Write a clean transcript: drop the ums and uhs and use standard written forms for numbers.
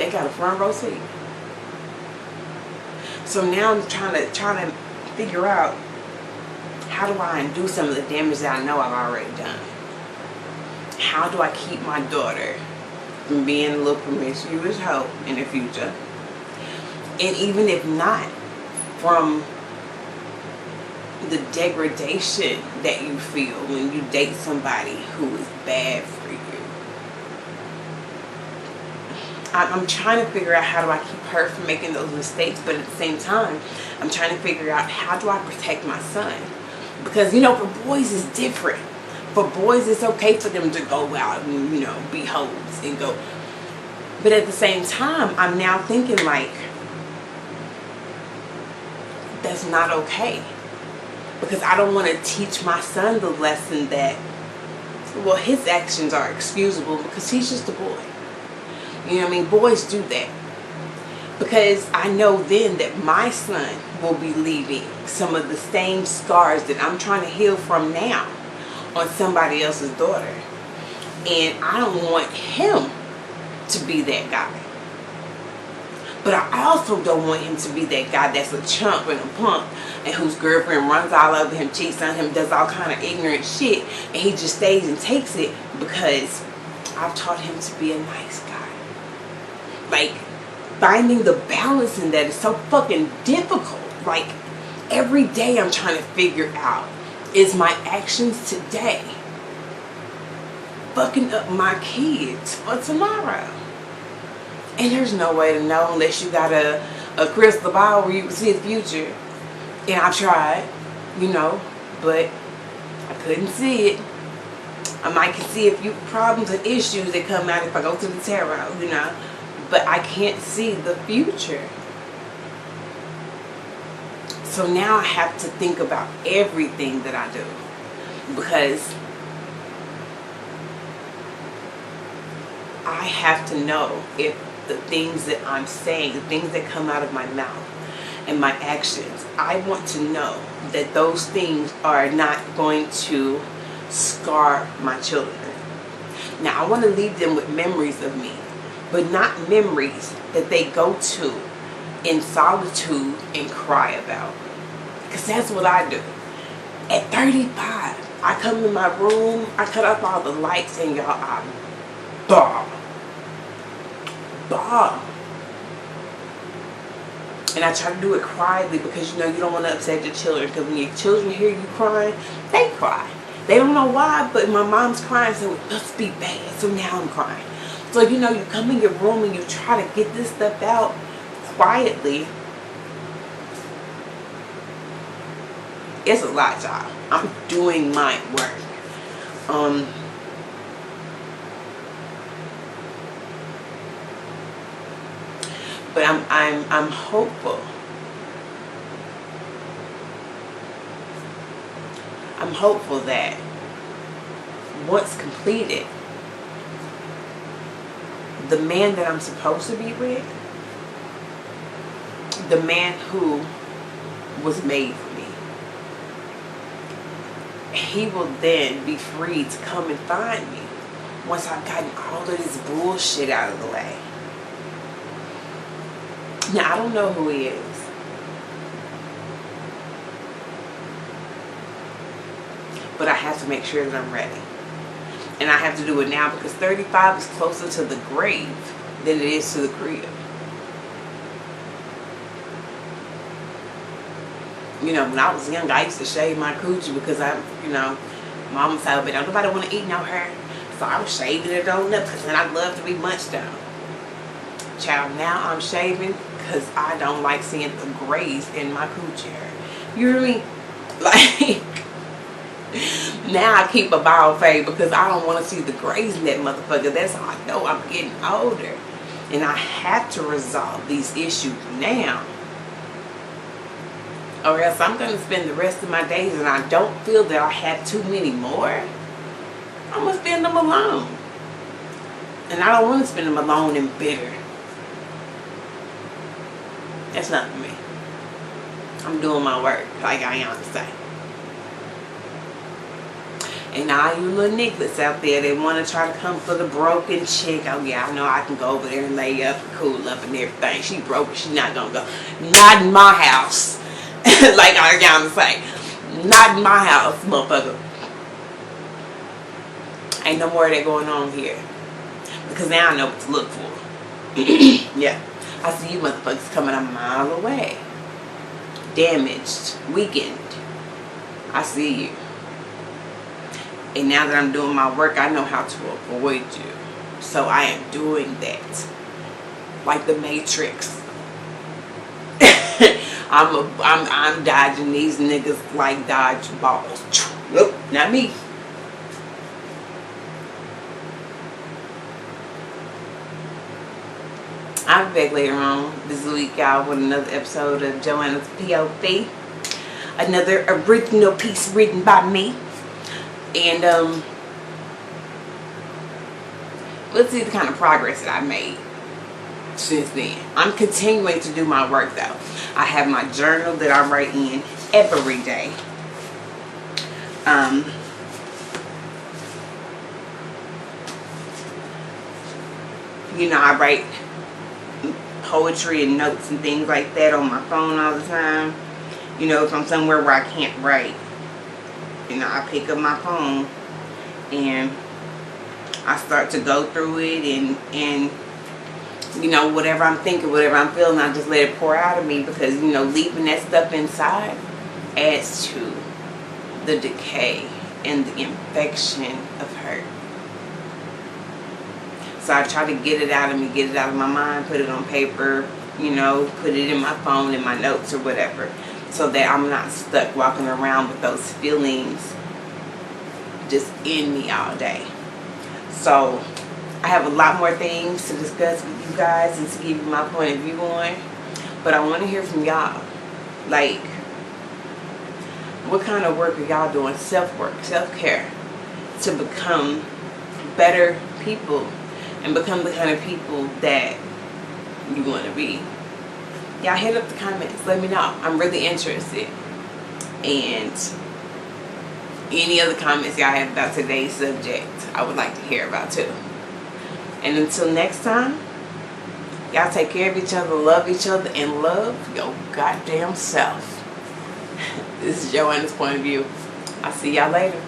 they got a front row seat. So now I'm trying to figure out, how do I undo some of the damage that I know I've already done? How do I keep my daughter from being a little promiscuous hoe in the future? And even if not, from the degradation that you feel when you date somebody who is bad for you. I'm trying to figure out, how do I keep her from making those mistakes, but at the same time, I'm trying to figure out, how do I protect my son? Because, you know, for boys it's different. For boys it's okay for them to go out and, you know, be hoes and go. But at the same time, I'm now thinking like, that's not okay. Because I don't want to teach my son the lesson that, well, his actions are excusable because he's just a boy. You know what I mean? Boys do that. Because I know then that my son will be leaving some of the same scars that I'm trying to heal from now on somebody else's daughter. And I don't want him to be that guy. But I also don't want him to be that guy that's a chump and a punk and whose girlfriend runs all over him, cheats on him, does all kind of ignorant shit, and he just stays and takes it because I've taught him to be a nice guy. Like, finding the balance in that is so fucking difficult. Like, every day I'm trying to figure out, is my actions today fucking up my kids for tomorrow? And there's no way to know unless you got a crystal ball where you can see the future. And I tried, you know, but I couldn't see it. I might can see a few problems and issues that come out if I go to the tarot, you know. But I can't see the future. So now I have to think about everything that I do. Because I have to know if the things that I'm saying, the things that come out of my mouth and my actions, I want to know that those things are not going to scar my children. Now I want to leave them with memories of me, but not memories that they go to in solitude and cry about. Because that's what I do. At 35, I come in my room, I cut off all the lights, and y'all, I bawl. And I try to do it quietly because, you know, you don't want to upset your children. Because when your children hear you crying, they cry. They don't know why, but my mom's crying, so it must be bad. So now I'm crying. So, you know, you come in your room and you try to get this stuff out quietly. It's a lot, y'all. I'm doing my work. But I'm hopeful. I'm hopeful that once completed, the man that I'm supposed to be with, the man who was made for me, he will then be free to come and find me once I've gotten all of this bullshit out of the way. Now, I don't know who he is. But I have to make sure that I'm ready. And I have to do it now because 35 is closer to the grave than it is to the crib. You know, when I was young, I used to shave my coochie because Mama said, but nobody want to eat no hair. So I was shaving it on up because then I love to be munched on. Child, now I'm shaving because I don't like seeing the grays in my coochie hair. You hear me? Like, now I keep a bald fade because I don't want to see the grays in that motherfucker. That's how I know I'm getting older. And I have to resolve these issues now, or else I'm going to spend the rest of my days, and I don't feel that I have too many more. I'm going to spend them alone. And I don't want to spend them alone and bitter. That's not for me. I'm doing my work, like I am to say. And all you little niggas out there that want to try to come for the broken chick. Oh yeah, I know I can go over there and lay up and cool up and everything. She broke, but she not gonna go. Not in my house. Like JoAnna say. Not in my house, motherfucker. Ain't no more of that going on here. Because now I know what to look for. Yeah. I see you motherfuckers coming a mile away. Damaged. Weakened. I see you. And now that I'm doing my work, I know how to avoid you. So I am doing that. Like the Matrix. I'm dodging these niggas like dodge balls. Nope, not me. I'll be back later on this week, y'all, with another episode of JoAnna's POV. Another original piece written by me. And let's see the kind of progress that I made since then. I'm continuing to do my work though. I have my journal that I write in every day. You know, I write poetry and notes and things like that on my phone all the time. You know, if I'm somewhere where I can't write, you know, I pick up my phone and I start to go through it and you know, whatever I'm thinking, whatever I'm feeling, I just let it pour out of me, because, you know, leaving that stuff inside adds to the decay and the infection of hurt. So I try to get it out of me, get it out of my mind, put it on paper, you know, put it in my phone, in my notes or whatever, so that I'm not stuck walking around with those feelings just in me all day. So I have a lot more things to discuss with you guys and to give you my point of view on. But I want to hear from y'all. Like, what kind of work are y'all doing? Self-work, self-care, to become better people and become the kind of people that you want to be. Y'all hit up the comments. Let me know. I'm really interested. And any other comments y'all have about today's subject, I would like to hear about too. And until next time, y'all take care of each other, love each other, and love your goddamn self. This is JoAnna's point of view. I'll see y'all later.